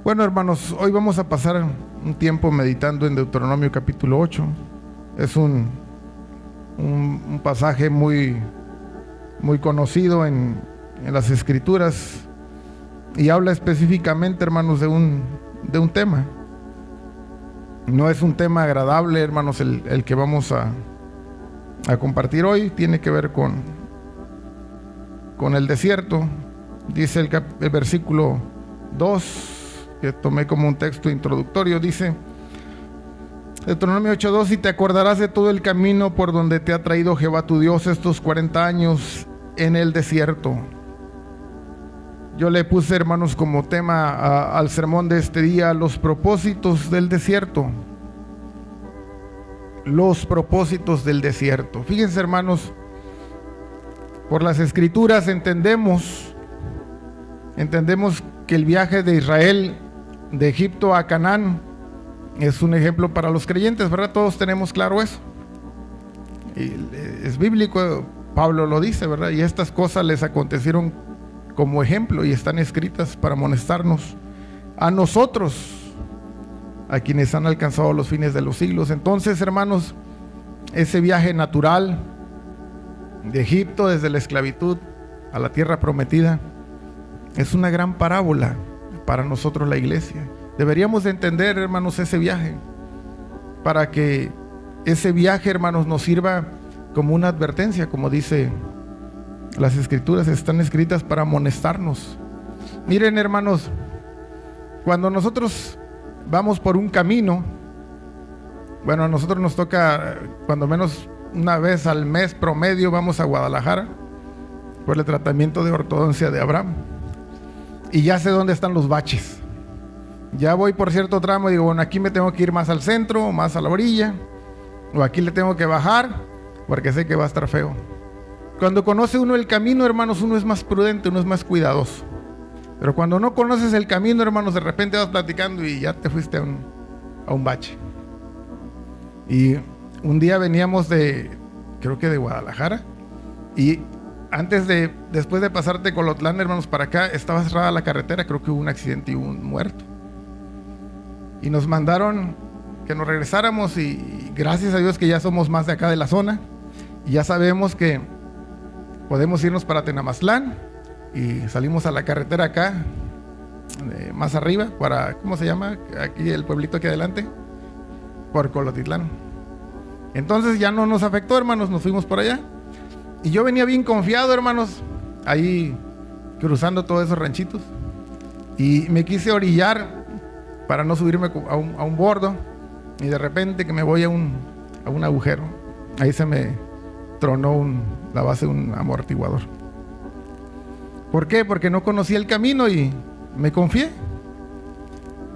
Bueno, hermanos, hoy vamos a pasar un tiempo meditando en Deuteronomio capítulo 8. Es un pasaje muy conocido en las Escrituras y habla específicamente, hermanos, de un tema. No es un tema agradable, hermanos, el que vamos a compartir hoy. Tiene que ver con el desierto. Dice el versículo 2, que tomé como un texto introductorio, dice Deuteronomio 8:2: y te acordarás de todo el camino por donde te ha traído Jehová tu Dios estos 40 años en el desierto. Yo le puse, hermanos, como tema al sermón de este día, los propósitos del desierto. Los propósitos del desierto. Fíjense, hermanos, por las Escrituras entendemos que el viaje de Israel de Egipto a Canaán es un ejemplo para los creyentes, ¿verdad? Todos tenemos claro eso. Y es bíblico, Pablo lo dice, ¿verdad? Y estas cosas les acontecieron como ejemplo y están escritas para amonestarnos a nosotros, a quienes han alcanzado los fines de los siglos. Entonces, hermanos, ese viaje natural de Egipto desde la esclavitud a la tierra prometida es una gran parábola para nosotros, la iglesia. Deberíamos de entender, hermanos, ese viaje, para que ese viaje, hermanos, nos sirva como una advertencia. Como dice las Escrituras, están escritas para amonestarnos. Miren, hermanos, cuando nosotros vamos por un camino, bueno, a nosotros nos toca cuando menos una vez al mes promedio vamos a Guadalajara por el tratamiento de ortodoncia de Abraham. Y ya sé dónde están los baches. Ya voy por cierto tramo y digo, bueno, aquí me tengo que ir más al centro, más a la orilla, o aquí le tengo que bajar, porque sé que va a estar feo. Cuando conoce uno el camino, hermanos, uno es más prudente, uno es más cuidadoso. Pero cuando no conoces el camino, hermanos, de repente vas platicando y ya te fuiste a un bache. Y un día veníamos creo que de Guadalajara, y después de pasar Tecolotlán, hermanos, para acá, estaba cerrada la carretera. Creo que hubo un accidente y hubo un muerto. Y nos mandaron que nos regresáramos, y gracias a Dios que ya somos más de acá de la zona. Y ya sabemos que podemos irnos para Tenamaztlán. Y salimos a la carretera acá, más arriba, para, ¿cómo se llama? Aquí el pueblito aquí adelante, por Colotitlán. Entonces ya no nos afectó, hermanos, nos fuimos por allá. Y yo venía bien confiado, hermanos, ahí cruzando todos esos ranchitos. Y me quise orillar para no subirme a un bordo. Y de repente que me voy a un agujero. Ahí se me tronó la base de un amortiguador. ¿Por qué? Porque no conocía el camino y me confié.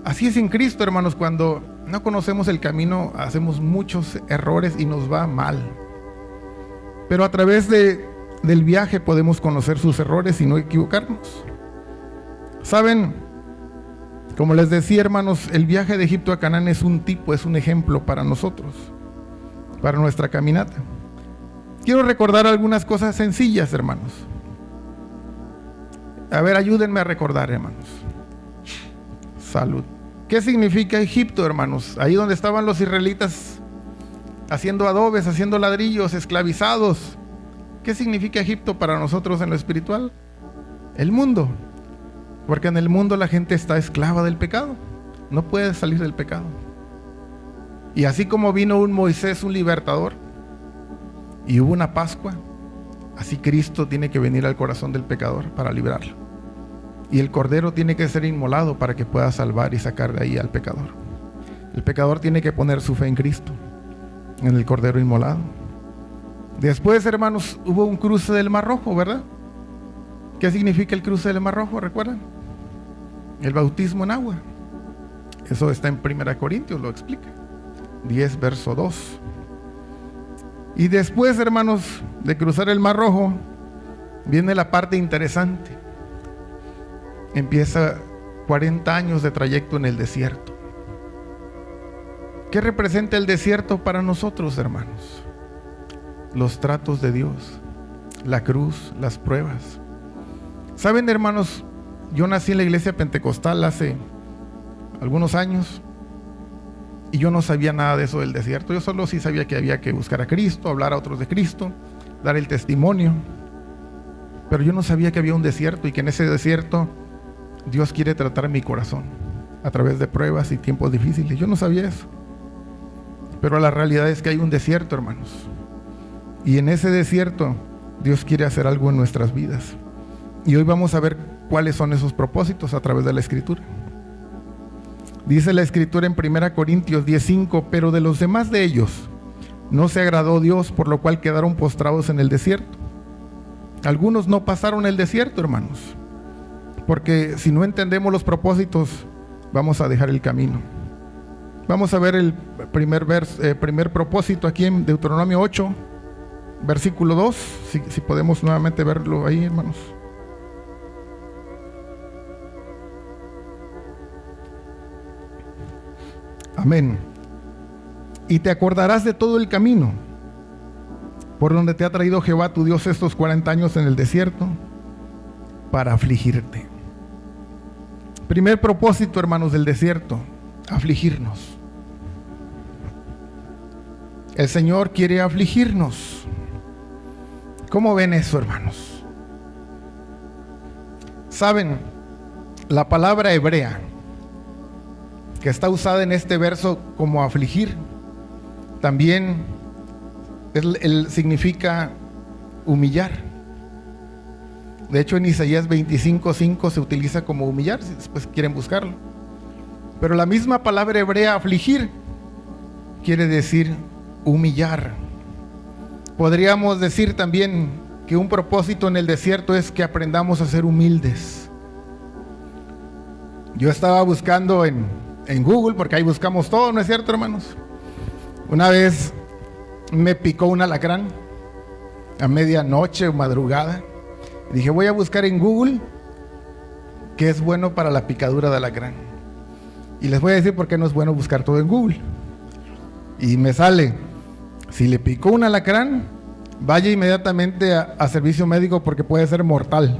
Así es en Cristo, hermanos. Cuando no conocemos el camino, hacemos muchos errores y nos va mal. Pero a través del viaje podemos conocer sus errores y no equivocarnos. Saben, como les decía, hermanos, el viaje de Egipto a Canaán es un ejemplo para nosotros, para nuestra caminata. Quiero recordar algunas cosas sencillas, hermanos. A ver, ayúdenme a recordar, hermanos. Salud. ¿Qué significa Egipto, hermanos? Ahí donde estaban los israelitas haciendo adobes, haciendo ladrillos, esclavizados. ¿Qué significa Egipto para nosotros en lo espiritual? El mundo. Porque en el mundo la gente está esclava del pecado. No puede salir del pecado. Y así como vino un Moisés, un libertador, y hubo una Pascua, así Cristo tiene que venir al corazón del pecador para librarlo. Y el Cordero tiene que ser inmolado para que pueda salvar y sacar de ahí al pecador. El pecador tiene que poner su fe en Cristo, en el Cordero inmolado. Después, hermanos, hubo un cruce del Mar Rojo, ¿verdad? ¿Qué significa el cruce del Mar Rojo? ¿Recuerdan? El bautismo en agua. Eso está en 1 Corintios, lo explica. 10, verso 2. Y después, hermanos, de cruzar el Mar Rojo, viene la parte interesante. Empieza 40 años de trayecto en el desierto. ¿Qué representa el desierto para nosotros, hermanos? Los tratos de Dios, la cruz, las pruebas. Saben, hermanos, yo nací en la iglesia pentecostal hace algunos años, y yo no sabía nada de eso del desierto. Yo solo sí sabía que había que buscar a Cristo, hablar a otros de Cristo, dar el testimonio, pero yo no sabía que había un desierto y que en ese desierto Dios quiere tratar mi corazón a través de pruebas y tiempos difíciles. Yo no sabía eso, pero la realidad es que hay un desierto, hermanos, y en ese desierto Dios quiere hacer algo en nuestras vidas, y hoy vamos a ver cuáles son esos propósitos a través de la Escritura. Dice la Escritura en 1 Corintios 10:5: pero de los demás de ellos no se agradó Dios, por lo cual quedaron postrados en el desierto. Algunos no pasaron el desierto, hermanos, porque si no entendemos los propósitos, vamos a dejar el camino. Vamos a ver el primer propósito aquí en Deuteronomio 8, versículo 2, si podemos nuevamente verlo ahí, hermanos. Amén. Y te acordarás de todo el camino por donde te ha traído Jehová tu Dios estos 40 años en el desierto para afligirte. Primer propósito, hermanos, del desierto: afligirnos. El Señor quiere afligirnos. ¿Cómo ven eso, hermanos? Saben, la palabra hebrea que está usada en este verso como afligir, también significa humillar. De hecho, en Isaías 25:5 se utiliza como humillar, si después quieren buscarlo. Pero la misma palabra hebrea afligir quiere decir humillar. Podríamos decir también que un propósito en el desierto es que aprendamos a ser humildes. Yo estaba buscando en Google, porque ahí buscamos todo, ¿no es cierto, hermanos? Una vez me picó un alacrán a medianoche o madrugada. Dije, voy a buscar en Google qué es bueno para la picadura de alacrán. Y les voy a decir por qué no es bueno buscar todo en Google. Y me sale, si le picó un alacrán, vaya inmediatamente a servicio médico porque puede ser mortal.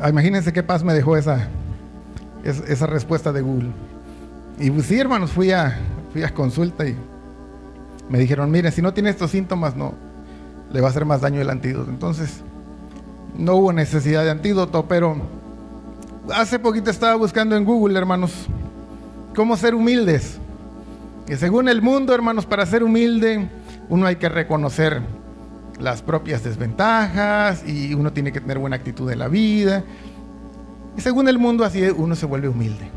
Imagínense qué paz me dejó esa respuesta de Google. Y pues sí, hermanos, fui a consulta y me dijeron, mire, si no tiene estos síntomas, no, le va a hacer más daño el antídoto. Entonces, no hubo necesidad de antídoto, pero hace poquito estaba buscando en Google, hermanos, cómo ser humildes. Y según el mundo, hermanos, para ser humilde, uno hay que reconocer las propias desventajas y uno tiene que tener buena actitud en la vida. Y según el mundo, así uno se vuelve humilde.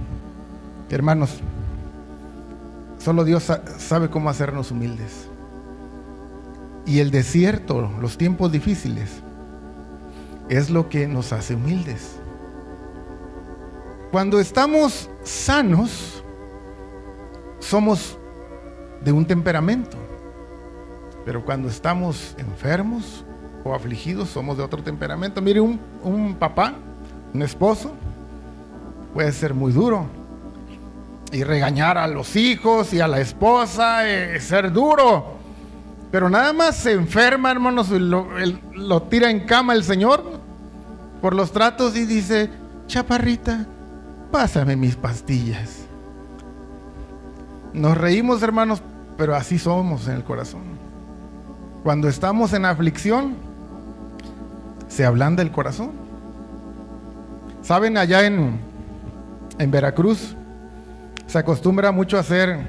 Hermanos, solo Dios sabe cómo hacernos humildes. Y el desierto, los tiempos difíciles, es lo que nos hace humildes. Cuando estamos sanos, somos de un temperamento. Pero cuando estamos enfermos o afligidos, somos de otro temperamento. Mire, un papá, un esposo, puede ser muy duro y regañar a los hijos y a la esposa, ser duro. Pero nada más se enferma, hermanos, y lo tira en cama el Señor por los tratos y dice, chaparrita, pásame mis pastillas. Nos reímos, hermanos, pero así somos en el corazón. Cuando estamos en aflicción, se ablanda el corazón. Saben, allá en Veracruz se acostumbra mucho a hacer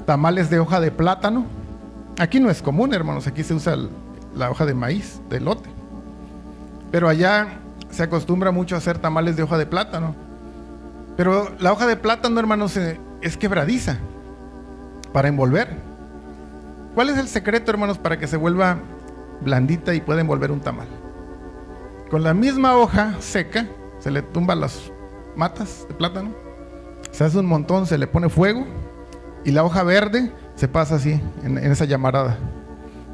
tamales de hoja de plátano. Aquí no es común, hermanos, aquí se usa la hoja de maíz, de elote. Pero allá se acostumbra mucho a hacer tamales de hoja de plátano. Pero la hoja de plátano, hermanos, es quebradiza para envolver. ¿Cuál es el secreto, hermanos, para que se vuelva blandita y pueda envolver un tamal? Con la misma hoja seca, se le tumban las matas de plátano, se hace un montón, se le pone fuego y la hoja verde se pasa así, en esa llamarada.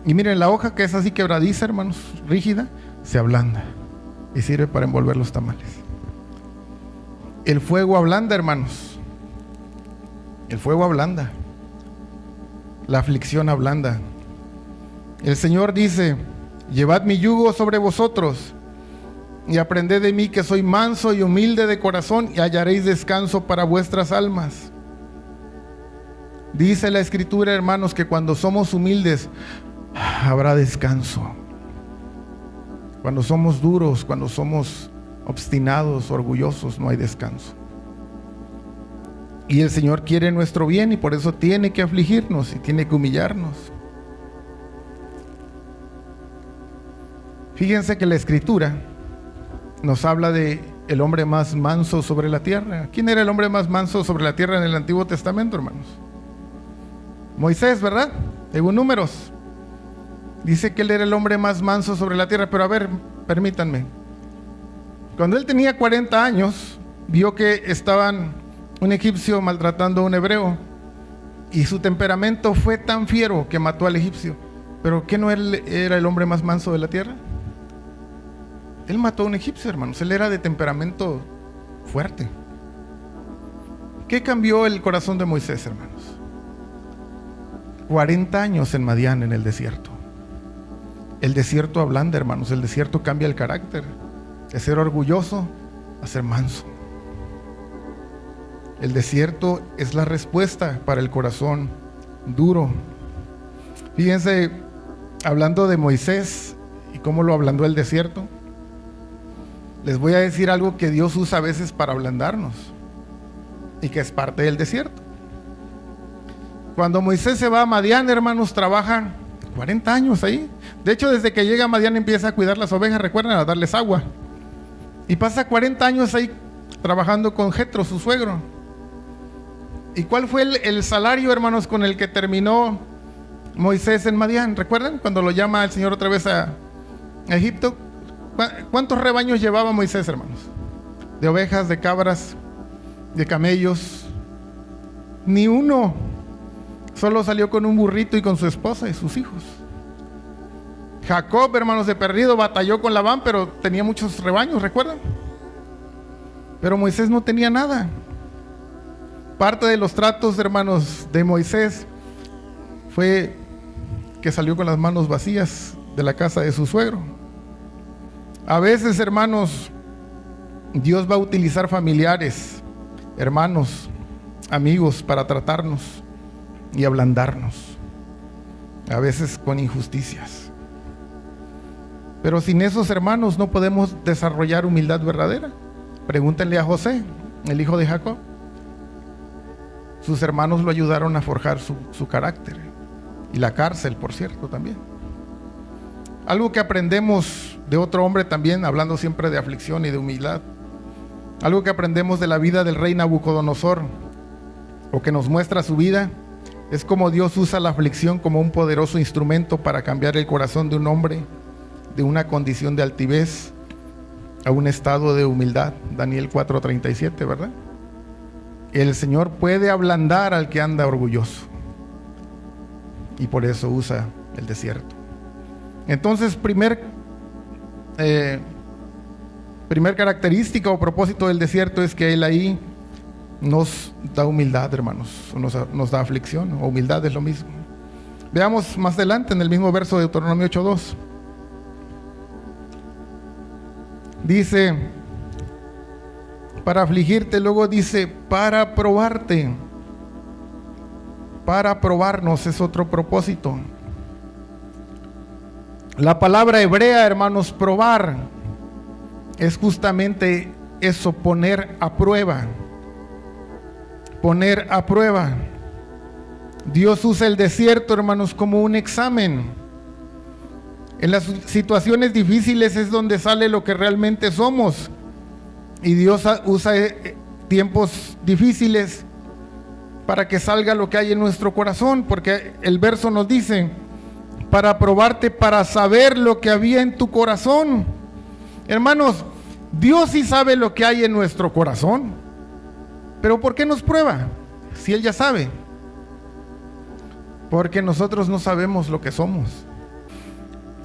Y miren, la hoja que es así quebradiza, hermanos, rígida, se ablanda y sirve para envolver los tamales. El fuego ablanda, hermanos. El fuego ablanda. La aflicción ablanda. El Señor dice, llevad mi yugo sobre vosotros y aprended de mí que soy manso y humilde de corazón, y hallaréis descanso para vuestras almas. Dice la Escritura, hermanos, que cuando somos humildes habrá descanso. Cuando somos duros, cuando somos obstinados, orgullosos, no hay descanso. Y el Señor quiere nuestro bien, y por eso tiene que afligirnos y tiene que humillarnos. Fíjense que la Escritura nos habla de el hombre más manso sobre la tierra. ¿Quién era el hombre más manso sobre la tierra en el Antiguo Testamento, hermanos? Moisés, ¿verdad? Según Números. Dice que él era el hombre más manso sobre la tierra. Pero a ver, permítanme. Cuando él tenía 40 años, vio que estaban un egipcio maltratando a un hebreo, y su temperamento fue tan fiero que mató al egipcio. ¿Pero qué no él era el hombre más manso de la tierra? Él mató a un egipcio, hermanos. Él era de temperamento fuerte. ¿Qué cambió el corazón de Moisés, hermanos? 40 años en Madián, en el desierto. El desierto ablanda, hermanos. El desierto cambia el carácter. De ser orgulloso a ser manso. El desierto es la respuesta para el corazón duro. Fíjense, hablando de Moisés y cómo lo ablandó el desierto, les voy a decir algo que Dios usa a veces para ablandarnos y que es parte del desierto. Cuando Moisés se va a Madián, hermanos, trabaja 40 años ahí. De hecho, desde que llega a Madián empieza a cuidar las ovejas, recuerden, a darles agua. Y pasa 40 años ahí trabajando con Jetro, su suegro. ¿Y cuál fue el salario, hermanos, con el que terminó Moisés en Madián? ¿Recuerdan? Cuando lo llama el Señor otra vez a Egipto. ¿Cuántos rebaños llevaba Moisés, hermanos? De ovejas, de cabras, de camellos. Ni uno. Solo salió con un burrito y con su esposa y sus hijos. Jacob, hermanos, de perdido, batalló con Labán, pero tenía muchos rebaños, ¿recuerdan? Pero Moisés no tenía nada. Parte de los tratos, hermanos, de Moisés fue que salió con las manos vacías de la casa de su suegro. A veces, hermanos, Dios va a utilizar familiares, hermanos, amigos para tratarnos y ablandarnos, a veces con injusticias. Pero sin esos hermanos no podemos desarrollar humildad verdadera. Pregúntenle a José, el hijo de Jacob. Sus hermanos lo ayudaron a forjar su carácter, y la cárcel, por cierto, también. Algo que aprendemos de otro hombre también, hablando siempre de aflicción y de humildad, algo que aprendemos de la vida del rey Nabucodonosor, o que nos muestra su vida, es como Dios usa la aflicción como un poderoso instrumento para cambiar el corazón de un hombre de una condición de altivez a un estado de humildad. Daniel 4:37, ¿verdad? El Señor puede ablandar al que anda orgulloso, y por eso usa el desierto. Entonces, primer característica o propósito del desierto es que Él ahí nos da humildad, hermanos, nos da aflicción, o humildad es lo mismo. Veamos más adelante en el mismo verso de Deuteronomio 8:2. Dice, para afligirte, luego dice, para probarte. Para probarnos es otro propósito. La palabra hebrea, hermanos, probar, es justamente eso, poner a prueba. Poner a prueba. Dios usa el desierto, hermanos, como un examen. En las situaciones difíciles es donde sale lo que realmente somos. Y Dios usa tiempos difíciles para que salga lo que hay en nuestro corazón, porque el verso nos dice, para probarte, para saber lo que había en tu corazón. Hermanos, Dios sí sabe lo que hay en nuestro corazón, pero ¿por qué nos prueba? Si Él ya sabe. Porque nosotros no sabemos lo que somos.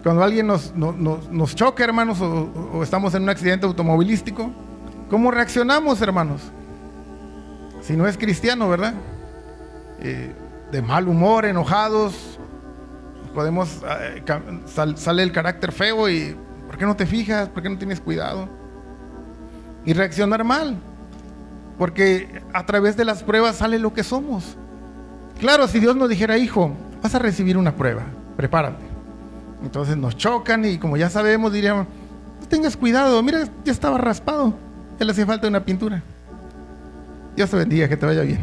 Cuando alguien nos choca, hermanos, o estamos en un accidente automovilístico, ¿cómo reaccionamos, hermanos? Si no es cristiano, ¿verdad? De mal humor, enojados, podemos sale el carácter feo y ¿Por qué no te fijas? ¿Por qué no tienes cuidado? Y reaccionar mal, porque a través de las pruebas sale lo que somos. Claro, si Dios nos dijera, hijo, vas a recibir una prueba, prepárate. Entonces nos chocan y como ya sabemos, diríamos, no tengas cuidado, mira, ya estaba raspado, ya le hacía falta una pintura. Dios te bendiga, que te vaya bien.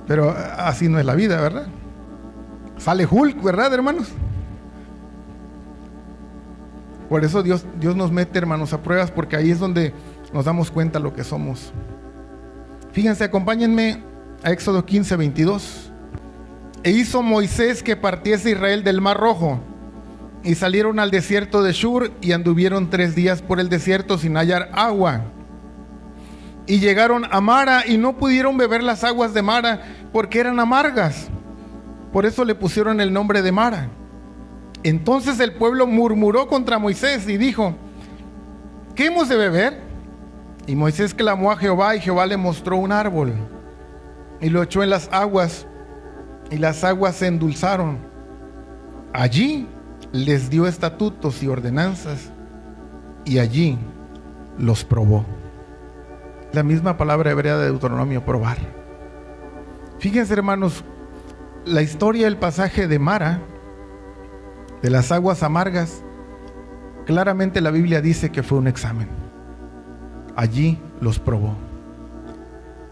Pero así no es la vida, ¿verdad? Sale Hulk, ¿verdad, hermanos? Por eso Dios nos mete, hermanos, a pruebas, porque ahí es donde nos damos cuenta lo que somos. Fíjense, acompáñenme a Éxodo 15, 22. E hizo Moisés que partiese Israel del Mar Rojo, y salieron al desierto de Shur, y anduvieron 3 días por el desierto sin hallar agua. Y llegaron a Mara, y no pudieron beber las aguas de Mara, porque eran amargas. Por eso le pusieron el nombre de Mara. Entonces el pueblo murmuró contra Moisés y dijo, ¿qué hemos de beber? Y Moisés clamó a Jehová, y Jehová le mostró un árbol, y lo echó en las aguas, y las aguas se endulzaron. Allí les dio estatutos y ordenanzas, y allí los probó. La misma palabra hebrea de Deuteronomio, probar. Fíjense, hermanos, la historia del pasaje de Mara, de las aguas amargas, claramente la Biblia dice que fue un examen. Allí los probó.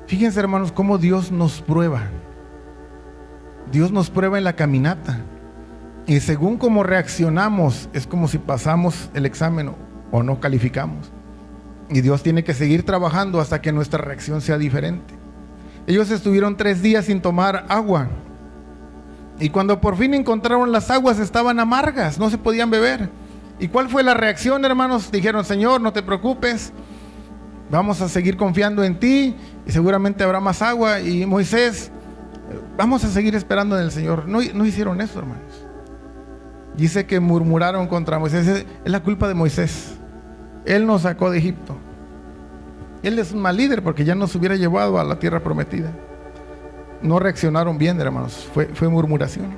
Fíjense, hermanos, cómo Dios nos prueba. Dios nos prueba en la caminata, y según cómo reaccionamos es como si pasamos el examen o no calificamos. Y Dios tiene que seguir trabajando hasta que nuestra reacción sea diferente. Ellos estuvieron 3 días sin tomar agua, y cuando por fin encontraron las aguas estaban amargas, no se podían beber. ¿Y cuál fue la reacción, hermanos? Dijeron, Señor, no te preocupes, vamos a seguir confiando en ti, y seguramente habrá más agua. Y Moisés, vamos a seguir esperando en el Señor. No hicieron eso, hermanos. Dice que murmuraron contra Moisés. Es la culpa de Moisés. Él nos sacó de Egipto. Él es un mal líder, porque ya nos hubiera llevado a la tierra prometida. No reaccionaron bien, hermanos. Fue murmuración.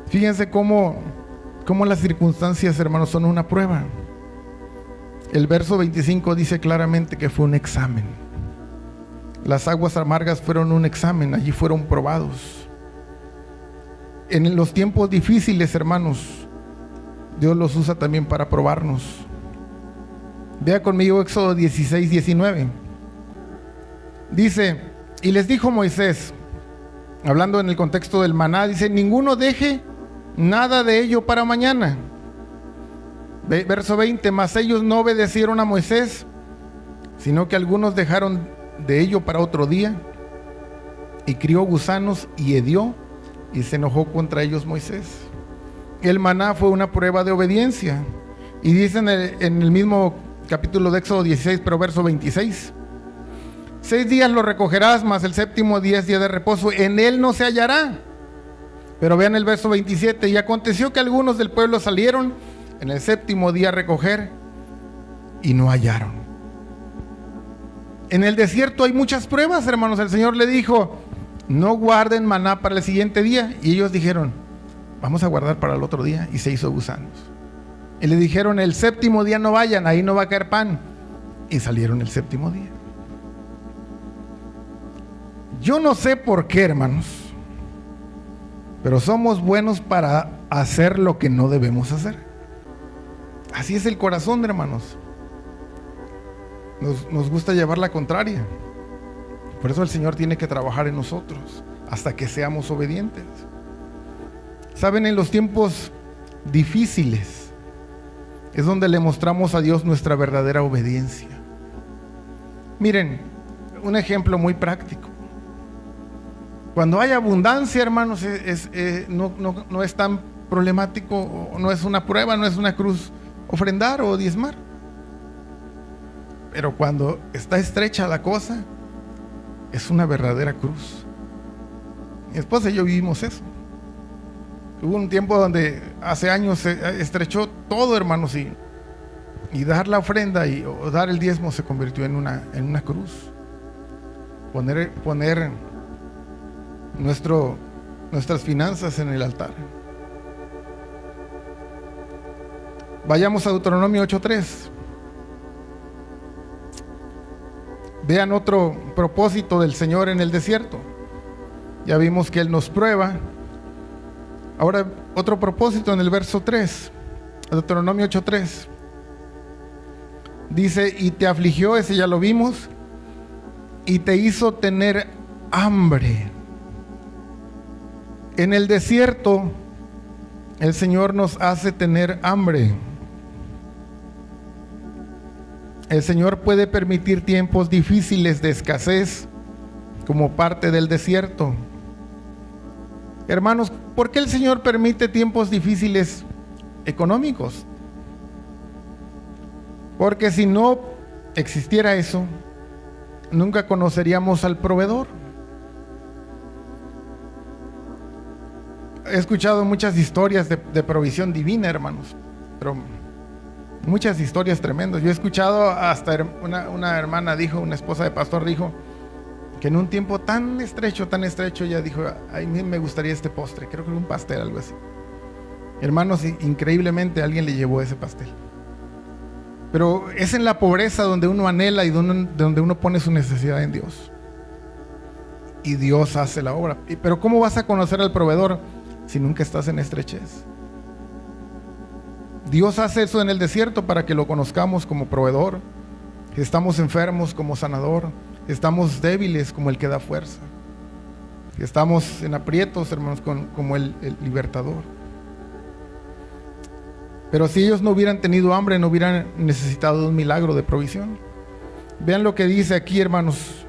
Fíjense cómo las circunstancias, hermanos, son una prueba. El verso 25 dice claramente que fue un examen. Las aguas amargas fueron un examen, allí fueron probados. En los tiempos difíciles, hermanos, Dios los usa también para probarnos. Vea conmigo Éxodo 16, 19. Dice, y les dijo Moisés, hablando en el contexto del maná, dice, ninguno deje nada de ello para mañana. Verso 20, mas ellos no obedecieron a Moisés, sino que algunos dejaron de ello para otro día, y crió gusanos y hedió, y se enojó contra ellos Moisés. El maná fue una prueba de obediencia, y dice en el mismo capítulo de Éxodo 16, pero verso 26, 6 días lo recogerás, mas el 7º día es día de reposo, en él no se hallará. Pero vean el verso 27, y aconteció que algunos del pueblo salieron en el 7º día a recoger, y no hallaron. En el desierto hay muchas pruebas, hermanos. El Señor le dijo, no guarden maná para el siguiente día, y ellos dijeron, vamos a guardar para el otro día, y se hizo gusanos. Y le dijeron, el 7º día no vayan, ahí no va a caer pan, y salieron el 7º día. Yo no sé por qué, hermanos, pero somos buenos para hacer lo que no debemos hacer. Así es el corazón, hermanos. Nos gusta llevar la contraria. Por eso el Señor tiene que trabajar en nosotros hasta que seamos obedientes. Saben, en los tiempos difíciles es donde le mostramos a Dios nuestra verdadera obediencia. Miren, un ejemplo muy práctico. Cuando hay abundancia, hermanos, no es tan problemático, no es una prueba, no es una cruz ofrendar o diezmar. Pero cuando está estrecha la cosa, es una verdadera cruz. Mi esposa y yo vivimos eso. Hubo un tiempo donde hace años se estrechó todo, hermanos, y dar la ofrenda o dar el diezmo se convirtió en una cruz. Poner nuestras finanzas en el altar. Vayamos a Deuteronomio 8:3. Vean otro propósito del Señor en el desierto. Ya vimos que Él nos prueba. Ahora otro propósito en el verso 3, Deuteronomio 8:3. Dice, y te afligió, ese ya lo vimos, y te hizo tener hambre. En el desierto, el Señor nos hace tener hambre. El Señor puede permitir tiempos difíciles de escasez como parte del desierto. Hermanos, ¿por qué el Señor permite tiempos difíciles económicos? Porque si no existiera eso, nunca conoceríamos al proveedor. He escuchado muchas historias de provisión divina, hermanos, pero muchas historias tremendas. Yo he escuchado hasta una hermana dijo, una esposa de pastor dijo, que en un tiempo tan estrecho, ella dijo, a mí me gustaría este postre, creo que era un pastel, algo así. Hermanos, increíblemente alguien le llevó ese pastel. Pero es en la pobreza donde uno anhela y donde uno pone su necesidad en Dios. Y Dios hace la obra. Pero ¿cómo vas a conocer al proveedor si nunca estás en estrechez? Dios hace eso en el desierto para que lo conozcamos como proveedor. Estamos enfermos como sanador. Estamos débiles como el que da fuerza. Estamos en aprietos, hermanos, como el libertador. Pero si ellos no hubieran tenido hambre, no hubieran necesitado un milagro de provisión. Vean lo que dice aquí, hermanos.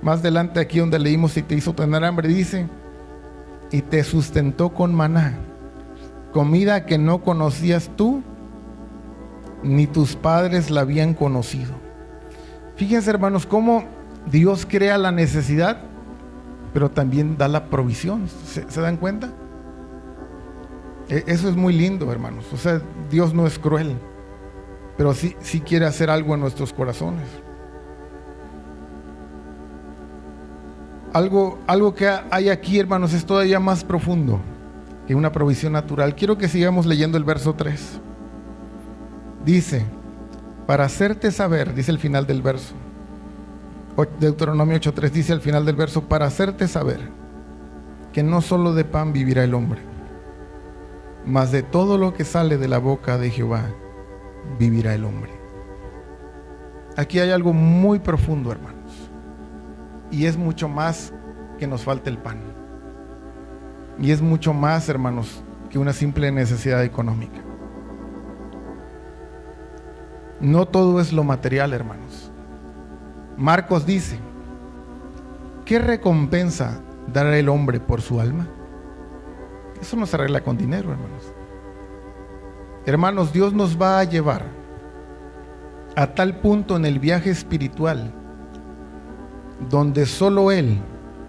Más adelante, aquí donde leímos, y te hizo tener hambre, dice, y te sustentó con maná, comida que no conocías tú, ni tus padres la habían conocido. Fíjense, hermanos, cómo Dios crea la necesidad, pero también da la provisión. ¿Se dan cuenta? Eso es muy lindo, hermanos. O sea, Dios no es cruel, pero sí quiere hacer algo en nuestros corazones. Algo que hay aquí, hermanos, es todavía más profundo que una provisión natural. Quiero que sigamos leyendo el verso 3. Dice, para hacerte saber, dice el final del verso, Deuteronomio 8:3 dice al final del verso, para hacerte saber que no solo de pan vivirá el hombre, mas de todo lo que sale de la boca de Jehová vivirá el hombre. Aquí hay algo muy profundo, hermanos, y es mucho más que nos falte el pan, y es mucho más, hermanos, que una simple necesidad económica. No todo es lo material, hermanos. Marcos dice, ¿qué recompensa dará el hombre por su alma? Eso no se arregla con dinero, hermanos. Hermanos, Dios nos va a llevar a tal punto en el viaje espiritual donde solo Él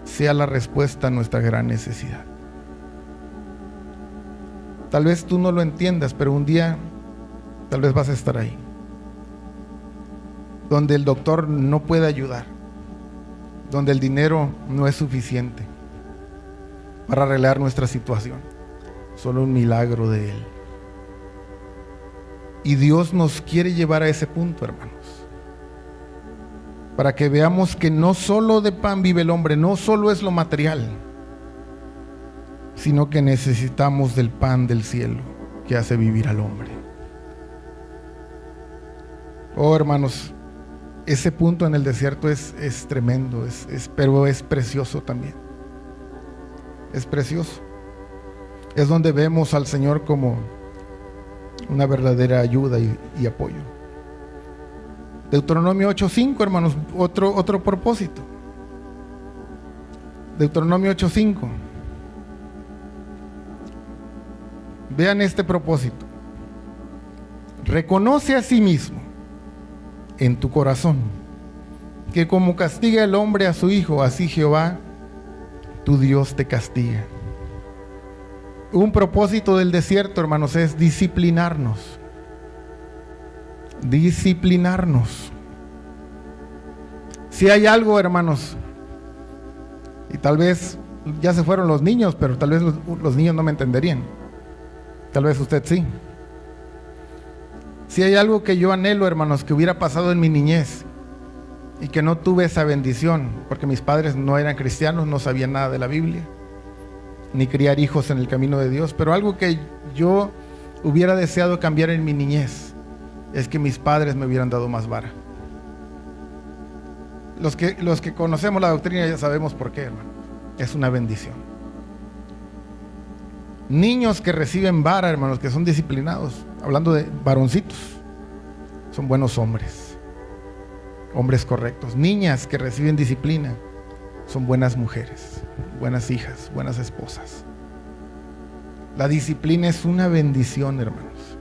sea la respuesta a nuestra gran necesidad. Tal vez tú no lo entiendas, pero un día tal vez vas a estar ahí, donde el doctor no puede ayudar, donde el dinero no es suficiente para arreglar nuestra situación, solo un milagro de Él. Y Dios nos quiere llevar a ese punto, hermanos, para que veamos que no solo de pan vive el hombre, no solo es lo material, sino que necesitamos del pan del cielo que hace vivir al hombre. Oh, hermanos, ese punto en el desierto es tremendo, pero es precioso también. Es precioso. Es donde vemos al Señor como una verdadera ayuda y apoyo. Deuteronomio 8:5, hermanos, otro propósito. Deuteronomio 8:5. Vean este propósito. Reconoce a sí mismo en tu corazón que como castiga el hombre a su hijo, así Jehová tu Dios te castiga. Un propósito del desierto, hermanos, es disciplinarnos. Disciplinarnos. Si hay algo, hermanos, y tal vez ya se fueron los niños, pero tal vez los niños no me entenderían. Tal vez usted sí. Si hay algo que yo anhelo, hermanos, que hubiera pasado en mi niñez y que no tuve esa bendición, porque mis padres no eran cristianos, no sabían nada de la Biblia, ni criar hijos en el camino de Dios, pero algo que yo hubiera deseado cambiar en mi niñez es que mis padres me hubieran dado más vara. Los que conocemos la doctrina ya sabemos por qué, hermano. Es una bendición. Niños que reciben vara, hermanos, que son disciplinados, hablando de varoncitos, son buenos hombres, hombres correctos. Niñas que reciben disciplina son buenas mujeres, buenas hijas, buenas esposas. La disciplina es una bendición, hermanos.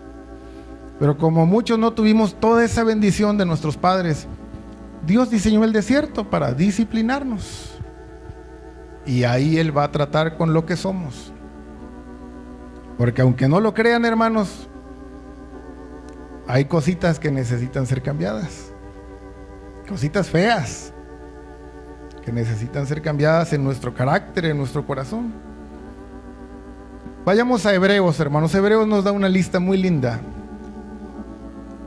Pero como muchos no tuvimos toda esa bendición de nuestros padres, Dios diseñó el desierto para disciplinarnos. Y ahí Él va a tratar con lo que somos. Porque aunque no lo crean, hermanos, hay cositas que necesitan ser cambiadas. Cositas feas que necesitan ser cambiadas en nuestro carácter, en nuestro corazón. Vayamos a Hebreos, hermanos. Hebreos nos da una lista muy linda.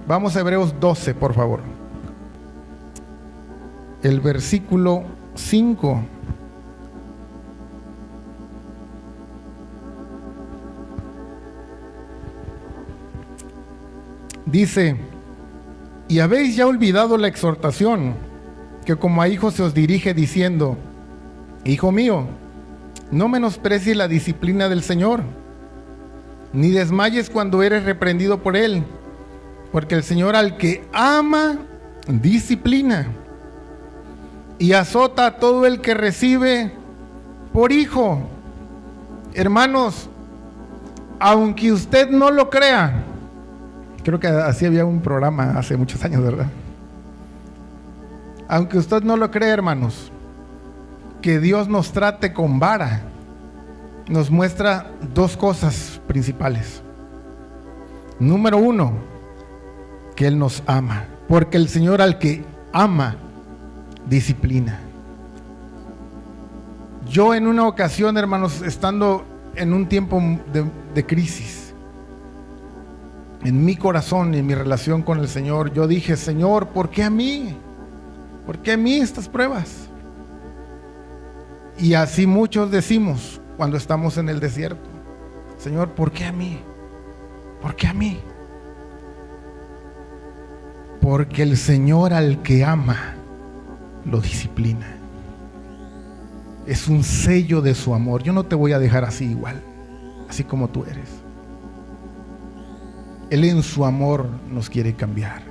Vamos a Hebreos 12, por favor. El versículo 5. Dice: y habéis ya olvidado la exhortación que como a hijos se os dirige, diciendo: hijo mío, no menosprecies la disciplina del Señor, ni desmayes cuando eres reprendido por Él, porque el Señor al que ama disciplina y azota a todo el que recibe por hijo. Hermanos, aunque usted no lo crea, creo que así había un programa hace muchos años, ¿verdad? Aunque usted no lo crea, hermanos, que Dios nos trate con vara nos muestra dos cosas principales. Número uno, que Él nos ama, porque el Señor al que ama disciplina. Yo en una ocasión, hermanos, estando en un tiempo de crisis en mi corazón y en mi relación con el Señor, yo dije: Señor, ¿por qué a mí? ¿Por qué a mí estas pruebas? Y así muchos decimos cuando estamos en el desierto: Señor, ¿por qué a mí? ¿Por qué a mí? Porque el Señor al que ama lo disciplina. Es un sello de su amor. Yo no te voy a dejar así igual, así como tú eres. Él en su amor nos quiere cambiar.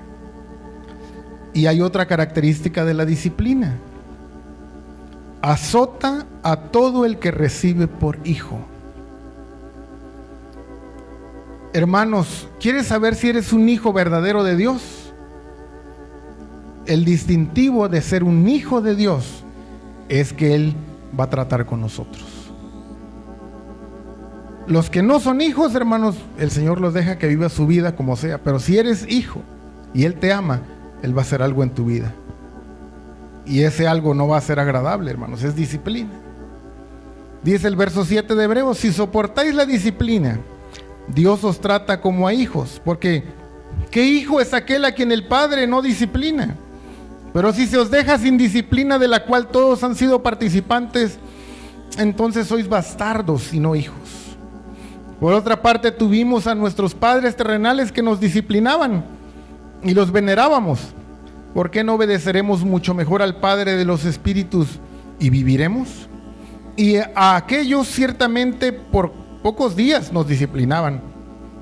Y hay otra característica de la disciplina: azota a todo el que recibe por hijo. Hermanos, ¿quieres saber si eres un hijo verdadero de Dios? El distintivo de ser un hijo de Dios es que Él va a tratar con nosotros. Los que no son hijos, hermanos, el Señor los deja que viva su vida como sea. Pero si eres hijo y Él te ama, Él va a hacer algo en tu vida. Y ese algo no va a ser agradable, hermanos, es disciplina. Dice el verso 7 de Hebreos: si soportáis la disciplina, Dios os trata como a hijos. Porque ¿qué hijo es aquel a quien el Padre no disciplina? Pero si se os deja sin disciplina, de la cual todos han sido participantes, entonces sois bastardos y no hijos. Por otra parte, tuvimos a nuestros padres terrenales que nos disciplinaban y los venerábamos. ¿Por qué no obedeceremos mucho mejor al Padre de los espíritus y viviremos? Y a aquellos ciertamente por pocos días nos disciplinaban,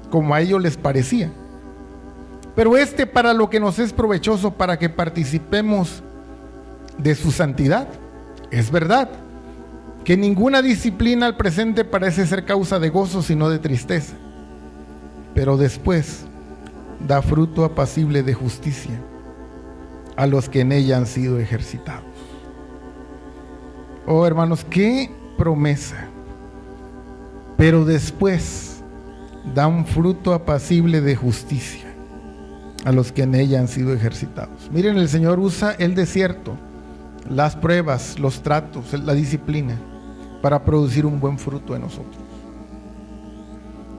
como a ellos les parecía. Pero para lo que nos es provechoso, para que participemos de su santidad. Es verdad que ninguna disciplina al presente parece ser causa de gozo, sino de tristeza, pero después da fruto apacible de justicia a los que en ella han sido ejercitados. Oh, hermanos, qué promesa. Pero después da un fruto apacible de justicia a los que en ella han sido ejercitados. Miren, el Señor usa el desierto, las pruebas, los tratos, la disciplina, para producir un buen fruto en nosotros.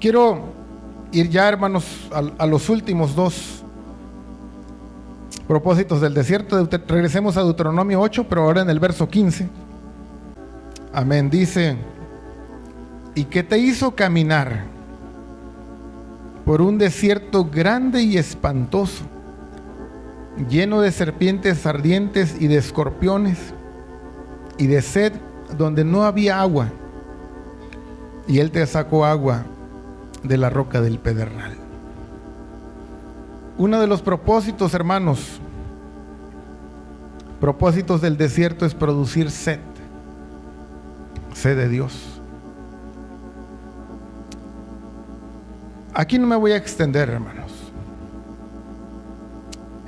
Quiero ir ya, hermanos, a los últimos dos propósitos del desierto. Regresemos a Deuteronomio 8, pero ahora en el verso 15. Amén. Dice: ¿y qué te hizo caminar por un desierto grande y espantoso, lleno de serpientes ardientes y de escorpiones, y de sed donde no había agua? Y él te sacó agua de la roca del pedernal. Uno de los propósitos, hermanos, propósitos del desierto, es producir sed de Dios. Aquí no me voy a extender, hermanos.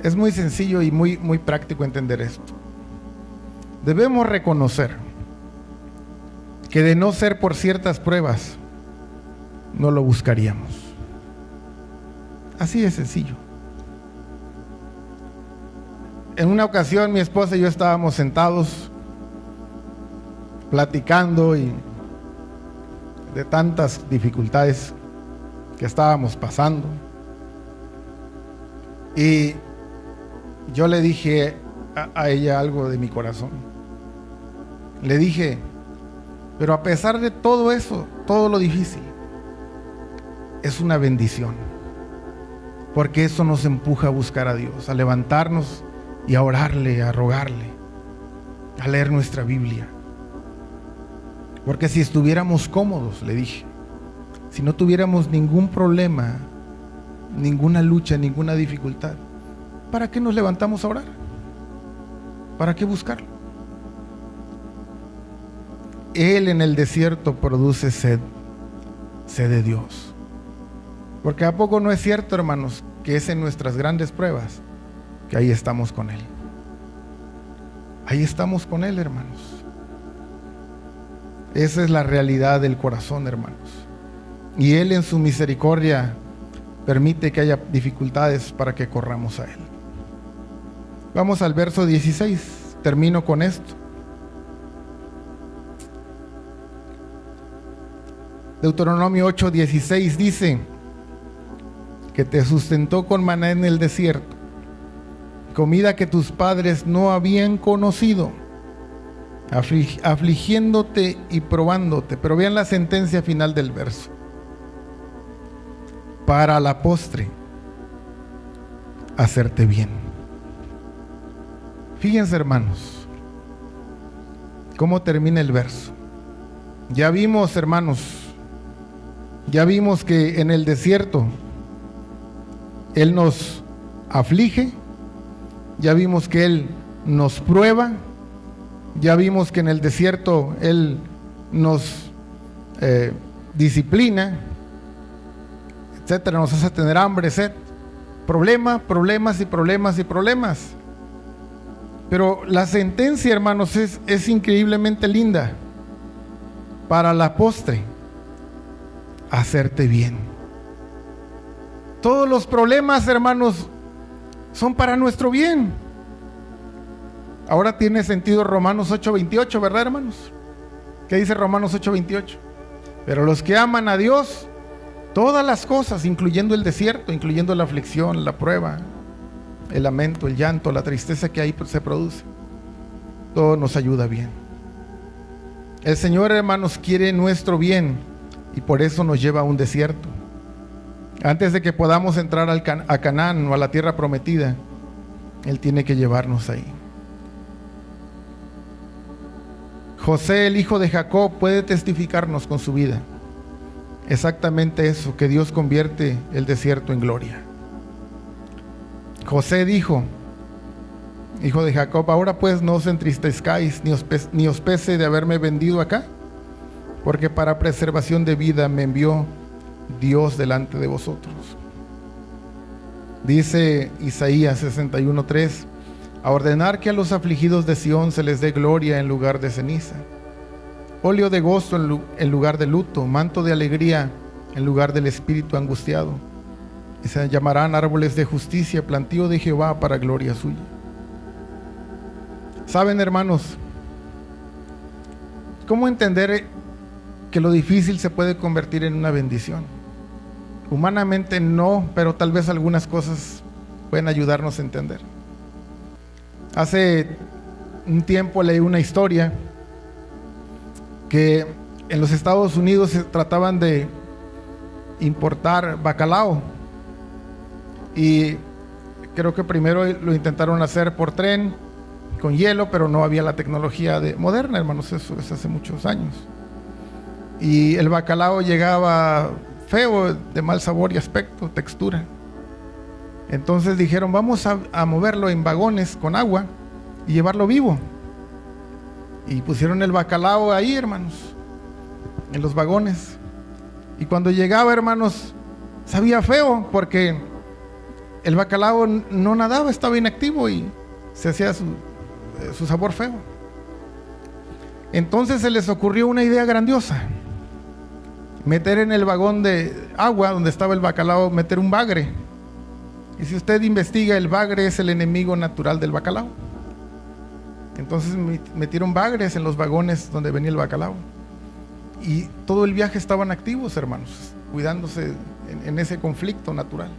Es muy sencillo y muy práctico entender esto. Debemos reconocer que de no ser por ciertas pruebas, no lo buscaríamos. Así de sencillo. En una ocasión mi esposa y yo estábamos sentados platicando y de tantas dificultades que estábamos pasando, y yo le dije a ella algo de mi corazón. Le dije: pero a pesar de todo eso, todo lo difícil, es una bendición, porque eso nos empuja a buscar a Dios, a levantarnos y a orarle, a rogarle, a leer nuestra Biblia. Porque si estuviéramos cómodos, le dije, si no tuviéramos ningún problema, ninguna lucha, ninguna dificultad, ¿para qué nos levantamos a orar? ¿Para qué buscarlo? Él en el desierto produce sed de Dios. Porque ¿a poco no es cierto, hermanos, que es en nuestras grandes pruebas que ahí estamos con Él? Ahí estamos con Él, hermanos. Esa es la realidad del corazón, hermanos. Y Él en su misericordia permite que haya dificultades para que corramos a Él. Vamos al verso 16. Termino con esto. Deuteronomio 8:16 dice: que te sustentó con maná en el desierto, comida que tus padres no habían conocido, afligiéndote y probándote. Pero vean la sentencia final del verso: para la postre hacerte bien. Fíjense, hermanos, cómo termina el verso. Ya vimos, hermanos, ya vimos que en el desierto Él nos aflige, ya vimos que Él nos prueba, ya vimos que en el desierto Él nos disciplina, etcétera, nos hace tener hambre, sed, problemas y problemas y problemas. Pero la sentencia, hermanos, es increíblemente linda: para la postre hacerte bien. Todos los problemas, hermanos, son para nuestro bien. Ahora tiene sentido Romanos 8:28, ¿verdad, hermanos? ¿Qué dice Romanos 8:28? Pero los que aman a Dios, todas las cosas, incluyendo el desierto, incluyendo la aflicción, la prueba, el lamento, el llanto, la tristeza que ahí se produce, todo nos ayuda bien. El Señor, hermanos, quiere nuestro bien y por eso nos lleva a un desierto. Antes de que podamos entrar a Canaán o a la tierra prometida, Él tiene que llevarnos ahí. José, el hijo de Jacob, puede testificarnos con su vida exactamente eso, que Dios convierte el desierto en gloria. José dijo, hijo de Jacob: ahora pues no os entristezcáis ni os pese de haberme vendido acá, porque para preservación de vida me envió Dios delante de vosotros. Dice Isaías 61:3: a ordenar que a los afligidos de Sión se les dé gloria en lugar de ceniza, óleo de gozo en lugar de luto, manto de alegría en lugar del espíritu angustiado. Y se llamarán árboles de justicia, plantío de Jehová para gloria suya. ¿Saben, hermanos, cómo entender que lo difícil se puede convertir en una bendición? Humanamente no, pero tal vez algunas cosas pueden ayudarnos a entender. Hace un tiempo leí una historia que en los Estados Unidos se trataban de importar bacalao, y creo que primero lo intentaron hacer por tren con hielo, pero no había la tecnología moderna, hermanos. Eso es hace muchos años, y el bacalao llegaba feo, de mal sabor y aspecto, textura. Entonces dijeron, vamos a moverlo en vagones con agua y llevarlo vivo, y pusieron el bacalao ahí, hermanos, en los vagones. Y cuando llegaba, hermanos, sabía feo, porque el bacalao no nadaba, estaba inactivo y se hacía su sabor feo. Entonces se les ocurrió una idea grandiosa: meter en el vagón de agua donde estaba el bacalao, meter un bagre. Y si usted investiga, el bagre es el enemigo natural del bacalao. Entonces metieron bagres en los vagones donde venía el bacalao, y todo el viaje estaban activos, hermanos, cuidándose en ese conflicto natural.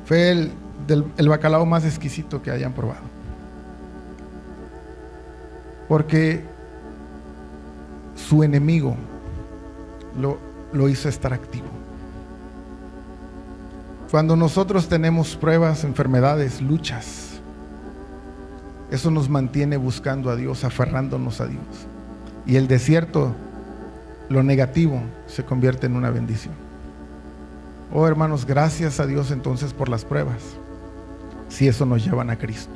Fue el bacalao más exquisito que hayan probado, porque su enemigo lo hizo estar activo. Cuando nosotros tenemos pruebas, enfermedades, luchas, eso nos mantiene buscando a Dios, aferrándonos a Dios. Y el desierto, lo negativo, se convierte en una bendición. Oh, hermanos, gracias a Dios entonces por las pruebas, si eso nos llevan a Cristo.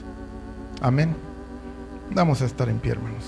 Amén. Vamos a estar en pie, hermanos.